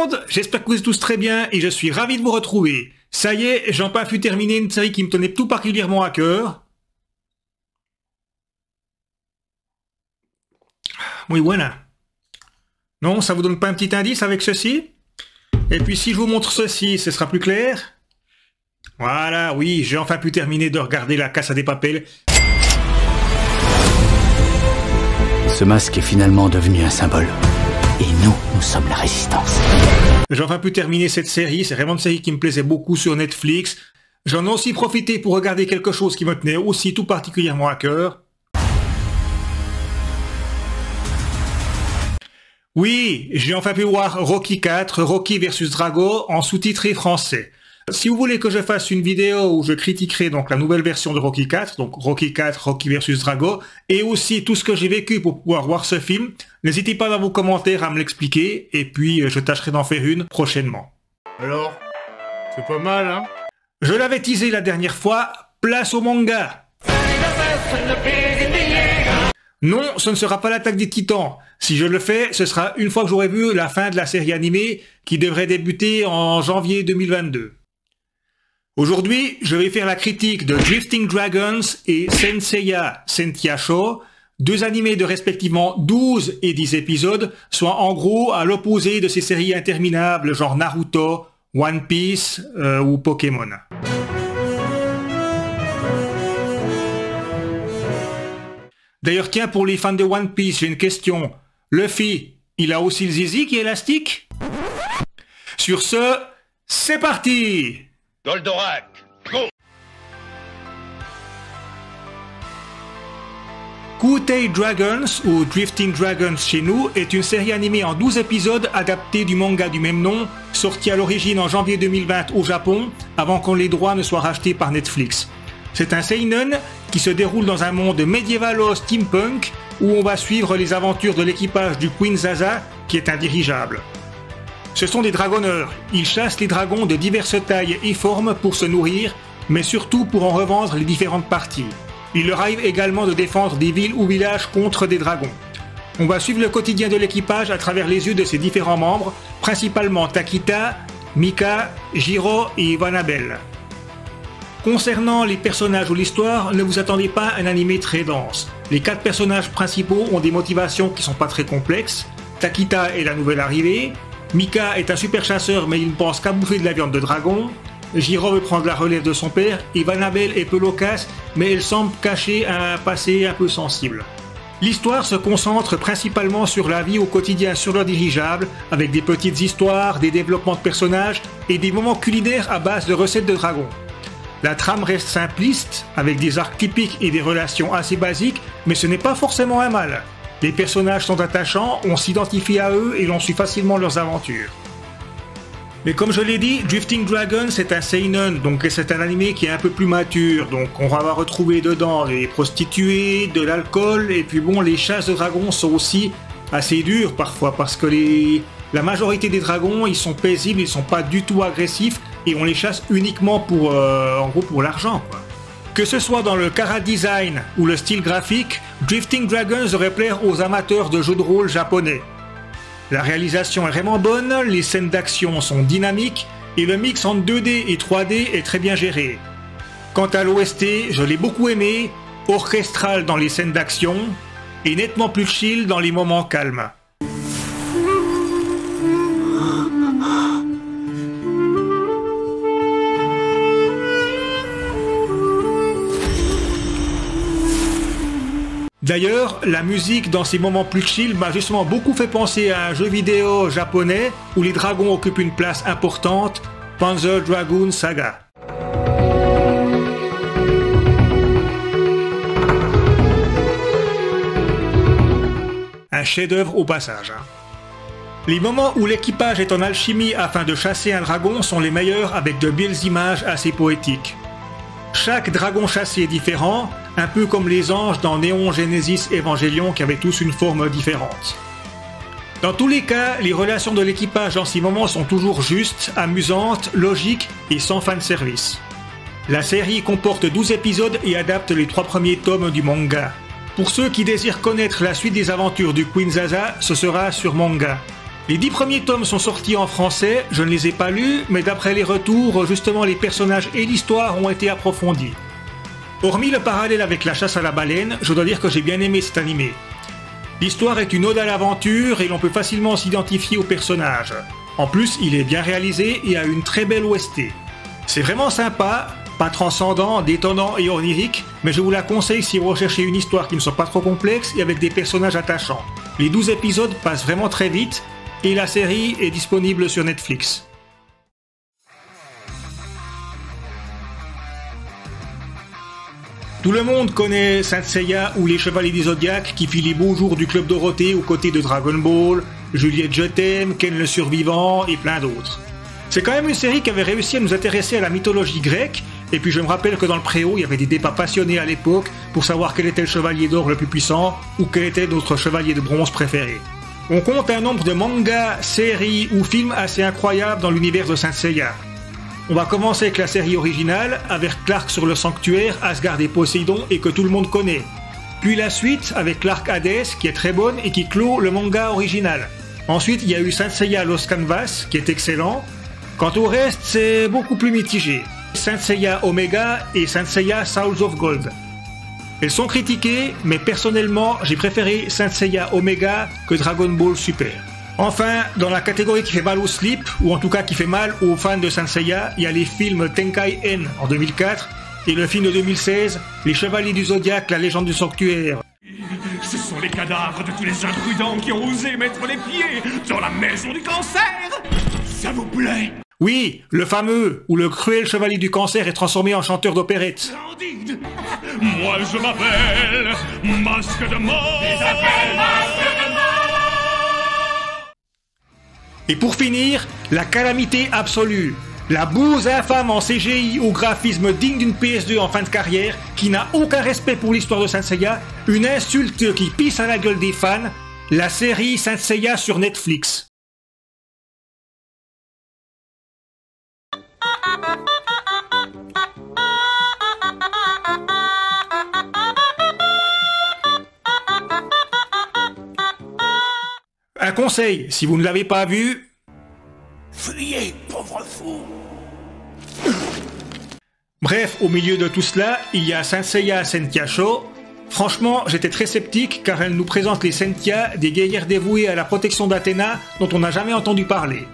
monde, j'espère que vous êtes tous très bien et je suis ravi de vous retrouver. Ça y est, j'ai enfin pu terminer une série qui me tenait tout particulièrement à cœur. Oui, voilà. Non, ça vous donne pas un petit indice avec ceci? Et puis si je vous montre ceci, ce sera plus clair? Voilà, oui, j'ai enfin pu terminer de regarder La Casa de Papel. Ce masque est finalement devenu un symbole. Et nous sommes la résistance. J'ai enfin pu terminer cette série, c'est vraiment une série qui me plaisait beaucoup sur Netflix. J'en ai aussi profité pour regarder quelque chose qui me tenait aussi tout particulièrement à cœur. Oui, j'ai enfin pu voir Rocky IV, Rocky vs Drago, en sous-titré français. Si vous voulez que je fasse une vidéo où je critiquerai donc la nouvelle version de Rocky IV, donc Rocky IV, Rocky vs Drago, et aussi tout ce que j'ai vécu pour pouvoir voir ce film, n'hésitez pas dans vos commentaires à me l'expliquer, et puis je tâcherai d'en faire une prochainement. Alors, c'est pas mal, hein? Je l'avais teasé la dernière fois, place au manga. Non, ce ne sera pas l'attaque des Titans. Si je le fais, ce sera une fois que j'aurai vu la fin de la série animée qui devrait débuter en janvier 2022. Aujourd'hui, je vais faire la critique de Drifting Dragons et Saint Seiya Sentia Show, deux animés de respectivement 12 et 10 épisodes, soit en gros à l'opposé de ces séries interminables genre Naruto, One Piece ou Pokémon. D'ailleurs, tiens, pour les fans de One Piece, j'ai une question. Luffy, il a aussi le zizi qui est élastique? Sur ce, c'est parti! Goldorak, go! Kutei Dragons, ou Drifting Dragons chez nous, est une série animée en 12 épisodes adaptée du manga du même nom, sorti à l'origine en janvier 2020 au Japon, avant que les droits ne soient rachetés par Netflix. C'est un seinen qui se déroule dans un monde médiévalo-steampunk où on va suivre les aventures de l'équipage du Queen Zaza, qui est un dirigeable. Ce sont des dragonneurs, ils chassent les dragons de diverses tailles et formes pour se nourrir, mais surtout pour en revendre les différentes parties. Il leur arrive également de défendre des villes ou villages contre des dragons. On va suivre le quotidien de l'équipage à travers les yeux de ses différents membres, principalement Takita, Mika, Jiro et Vanabelle. Concernant les personnages ou l'histoire, ne vous attendez pas à un animé très dense. Les 4 personnages principaux ont des motivations qui sont pas très complexes. Takita est la nouvelle arrivée, Mika est un super chasseur mais il ne pense qu'à bouffer de la viande de dragon, Jiro veut prendre la relève de son père et Vanabelle est peu loquace mais elle semble cacher un passé un peu sensible. L'histoire se concentre principalement sur la vie au quotidien sur leur dirigeable, avec des petites histoires, des développements de personnages et des moments culinaires à base de recettes de dragons. La trame reste simpliste, avec des arcs typiques et des relations assez basiques, mais ce n'est pas forcément un mal. Les personnages sont attachants, on s'identifie à eux et l'on suit facilement leurs aventures. Mais comme je l'ai dit, Drifting Dragons c'est un seinen, donc c'est un animé qui est un peu plus mature, donc on va retrouver dedans les prostituées, de l'alcool, et puis bon, les chasses de dragons sont aussi assez dures parfois, parce que la majorité des dragons, ils sont paisibles, ils sont pas du tout agressifs, et on les chasse uniquement pour, en gros, pour l'argent, quoi. Que ce soit dans le chara-design ou le style graphique, Drifting Dragons devrait plaire aux amateurs de jeux de rôle japonais. La réalisation est vraiment bonne, les scènes d'action sont dynamiques, et le mix entre 2D et 3D est très bien géré. Quant à l'OST, je l'ai beaucoup aimé, orchestral dans les scènes d'action, et nettement plus chill dans les moments calmes. D'ailleurs, la musique dans ces moments plus chill m'a justement beaucoup fait penser à un jeu vidéo japonais où les dragons occupent une place importante, Panzer Dragoon Saga. Un chef-d'œuvre au passage. Les moments où l'équipage est en alchimie afin de chasser un dragon sont les meilleurs avec de belles images assez poétiques. Chaque dragon chassé est différent, un peu comme les anges dans Neon Genesis Evangelion qui avaient tous une forme différente. Dans tous les cas, les relations de l'équipage dans ces moments sont toujours justes, amusantes, logiques et sans fanservice. La série comporte 12 épisodes et adapte les 3 premiers tomes du manga. Pour ceux qui désirent connaître la suite des aventures du Queen Zaza, ce sera sur manga. Les 10 premiers tomes sont sortis en français, je ne les ai pas lus, mais d'après les retours, justement les personnages et l'histoire ont été approfondis. Hormis le parallèle avec la chasse à la baleine, je dois dire que j'ai bien aimé cet animé. L'histoire est une ode à l'aventure et l'on peut facilement s'identifier aux personnages. En plus, il est bien réalisé et a une très belle OST. C'est vraiment sympa, pas transcendant, détonnant et onirique, mais je vous la conseille si vous recherchez une histoire qui ne soit pas trop complexe et avec des personnages attachants. Les 12 épisodes passent vraiment très vite et la série est disponible sur Netflix. Tout le monde connaît Saint Seiya ou les Chevaliers du Zodiaque qui fit les beaux jours du Club Dorothée aux côtés de Dragon Ball, Juliette Je t'aime, Ken le Survivant et plein d'autres. C'est quand même une série qui avait réussi à nous intéresser à la mythologie grecque, et puis je me rappelle que dans le préau, il y avait des débats passionnés à l'époque pour savoir quel était le chevalier d'or le plus puissant ou quel était notre chevalier de bronze préféré. On compte un nombre de mangas, séries ou films assez incroyables dans l'univers de Saint Seiya. On va commencer avec la série originale, avec Clark sur le sanctuaire, Asgard et Poséidon et que tout le monde connaît. Puis la suite avec l'arc Hades qui est très bonne et qui clôt le manga original. Ensuite il y a eu Saint Seiya Lost Canvas qui est excellent. Quant au reste c'est beaucoup plus mitigé. Saint Seiya Omega et Saint Seiya Souls of Gold. Elles sont critiquées, mais personnellement j'ai préféré Saint Seiya Omega que Dragon Ball Super. Enfin, dans la catégorie qui fait mal au slip, ou en tout cas qui fait mal aux fans de Saint Seiya, il y a les films Tenkai-en en 2004 et le film de 2016, Les Chevaliers du Zodiaque, la légende du sanctuaire. Ce sont les cadavres de tous les imprudents qui ont osé mettre les pieds dans la maison du cancer. Ça vous plaît? Oui, le fameux, où le cruel chevalier du cancer est transformé en chanteur d'opérette. Splendide. Moi je m'appelle Masque de Mort. Et pour finir, la calamité absolue. La bouse infâme en CGI au graphisme digne d'une PS2 en fin de carrière, qui n'a aucun respect pour l'histoire de Saint Seiya, une insulte qui pisse à la gueule des fans, la série Saint Seiya sur Netflix. Un conseil, si vous ne l'avez pas vu... Fuyez, pauvre fou. Bref, au milieu de tout cela, il y a Saint Seiya Sentia Show. Franchement, j'étais très sceptique car elle nous présente les Sentia, des guerrières dévouées à la protection d'Athéna dont on n'a jamais entendu parler.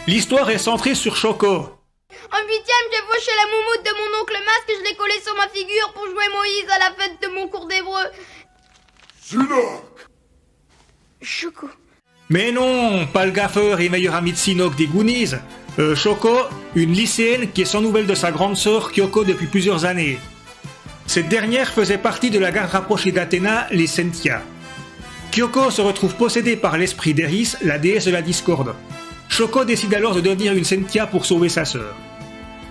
L'histoire est centrée sur Shoko. En 8ème, j'ai fauché la moumoute de mon oncle Masque et je l'ai collée sur ma figure pour jouer Moïse à la fête de mon cours d'hébreu. Choco. Mais non, pas le gaffeur et meilleur ami de Sinoc des Goonies. Shoko, une lycéenne qui est sans nouvelles de sa grande sœur Kyoko depuis plusieurs années. Cette dernière faisait partie de la garde rapprochée d'Athéna, les Sentia. Kyoko se retrouve possédée par l'esprit d'Eris, la déesse de la discorde. Shoko décide alors de devenir une Sentia pour sauver sa sœur.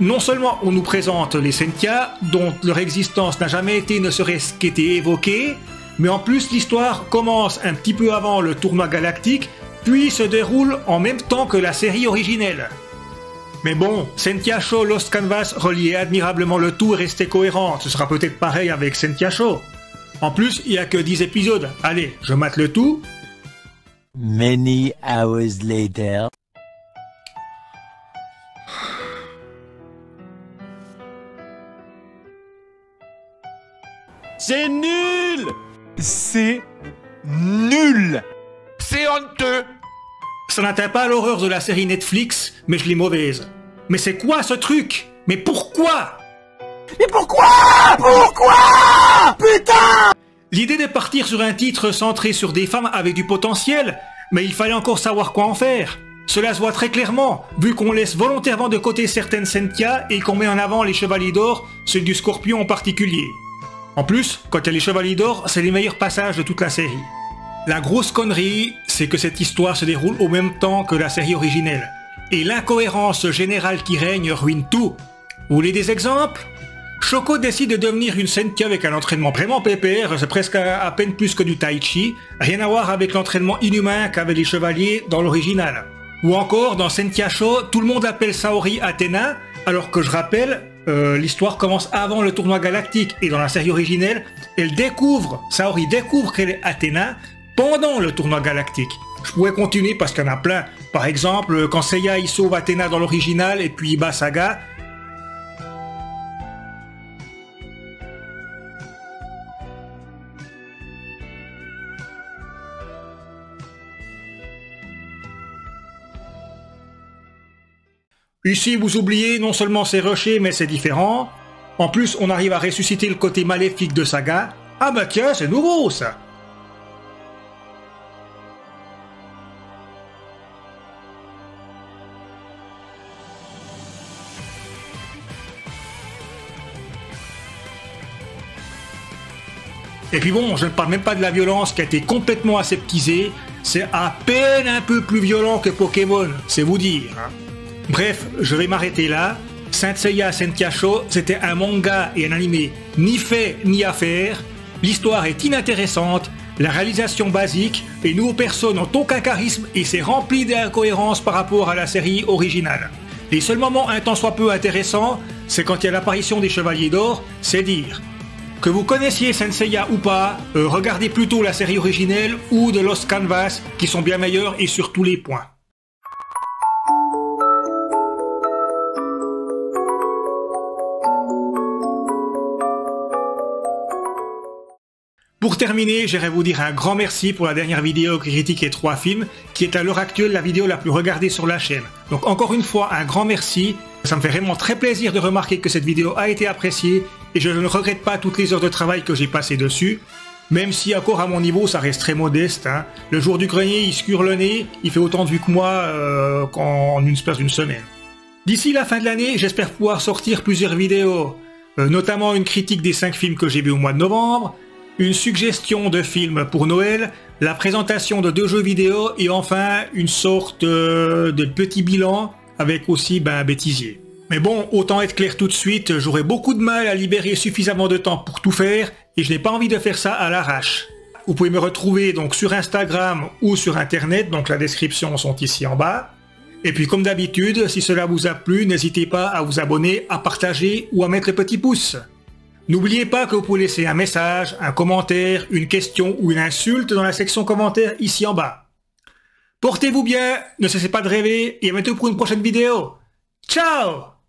Non seulement on nous présente les Sentia, dont leur existence n'a jamais été ne serait-ce qu'été évoquée, mais en plus l'histoire commence un petit peu avant le tournoi galactique, puis se déroule en même temps que la série originelle. Mais bon, Sentia Show Lost Canvas reliait admirablement le tout et restait cohérent, ce sera peut-être pareil avec Sentia Show. En plus, il n'y a que 10 épisodes, allez, je mate le tout. Many hours later. C'est nul! C'est nul! C'est honteux. Ça n'atteint pas l'horreur de la série Netflix, mais je l'ai mauvaise. Mais c'est quoi ce truc? Mais pourquoi? Mais pourquoi? Pourquoi? Putain! L'idée de partir sur un titre centré sur des femmes avait du potentiel, mais il fallait encore savoir quoi en faire. Cela se voit très clairement, vu qu'on laisse volontairement de côté certaines Sentia et qu'on met en avant les Chevaliers d'Or, ceux du Scorpion en particulier. En plus, quand il y a les Chevaliers d'Or, c'est les meilleurs passages de toute la série. La grosse connerie, c'est que cette histoire se déroule au même temps que la série originelle. Et l'incohérence générale qui règne ruine tout. Vous voulez des exemples? Shoko décide de devenir une Sentia avec un entraînement vraiment pépère, c'est presque à peine plus que du tai chi, rien à voir avec l'entraînement inhumain qu'avaient les chevaliers dans l'original. Ou encore, dans Sentia Show, tout le monde appelle Saori Athéna, alors que je rappelle, l'histoire commence avant le tournoi galactique, et dans la série originelle, Saori découvre qu'elle est Athéna pendant le tournoi galactique. Je pourrais continuer parce qu'il y en a plein. Par exemple, quand Seiya il sauve Athéna dans l'original et puis il bat Saga. Ici, vous oubliez, non seulement c'est rushé, mais c'est différent. En plus, on arrive à ressusciter le côté maléfique de Saga. Ah bah tiens, c'est nouveau ça. Et puis bon, je ne parle même pas de la violence qui a été complètement aseptisée. C'est à peine un peu plus violent que Pokémon, c'est vous dire. Hein. Bref, je vais m'arrêter là. Saint Seiya Senkyasho, c'était un manga et un animé ni fait ni à faire. L'histoire est inintéressante, la réalisation basique, et nos personnes n'ont aucun charisme et c'est rempli d'incohérences par rapport à la série originale. Les seuls moments un tant soit peu intéressants, c'est quand il y a l'apparition des Chevaliers d'Or, c'est dire. Que vous connaissiez Saint Seiya ou pas, regardez plutôt la série originelle ou de Lost Canvas, qui sont bien meilleurs et sur tous les points. Pour terminer, j'aimerais vous dire un grand merci pour la dernière vidéo qui critiquait 3 films, qui est à l'heure actuelle la vidéo la plus regardée sur la chaîne. Donc encore une fois, un grand merci. Ça me fait vraiment très plaisir de remarquer que cette vidéo a été appréciée et je ne regrette pas toutes les heures de travail que j'ai passées dessus. Même si encore à mon niveau, ça reste très modeste. Hein. Le jour du grenier, il se cure le nez, il fait autant de vues que moi qu'en une espèce d'une semaine. D'ici la fin de l'année, j'espère pouvoir sortir plusieurs vidéos, notamment une critique des 5 films que j'ai vus au mois de novembre, une suggestion de films pour Noël, la présentation de 2 jeux vidéo et enfin une sorte de petit bilan avec aussi un bêtisier. Mais bon, autant être clair tout de suite, j'aurai beaucoup de mal à libérer suffisamment de temps pour tout faire et je n'ai pas envie de faire ça à l'arrache. Vous pouvez me retrouver donc sur Instagram ou sur internet, donc la description sont ici en bas. Et puis comme d'habitude, si cela vous a plu, n'hésitez pas à vous abonner, à partager ou à mettre le petit pouce. N'oubliez pas que vous pouvez laisser un message, un commentaire, une question ou une insulte dans la section commentaires ici en bas. Portez-vous bien, ne cessez pas de rêver et à bientôt pour une prochaine vidéo. Ciao!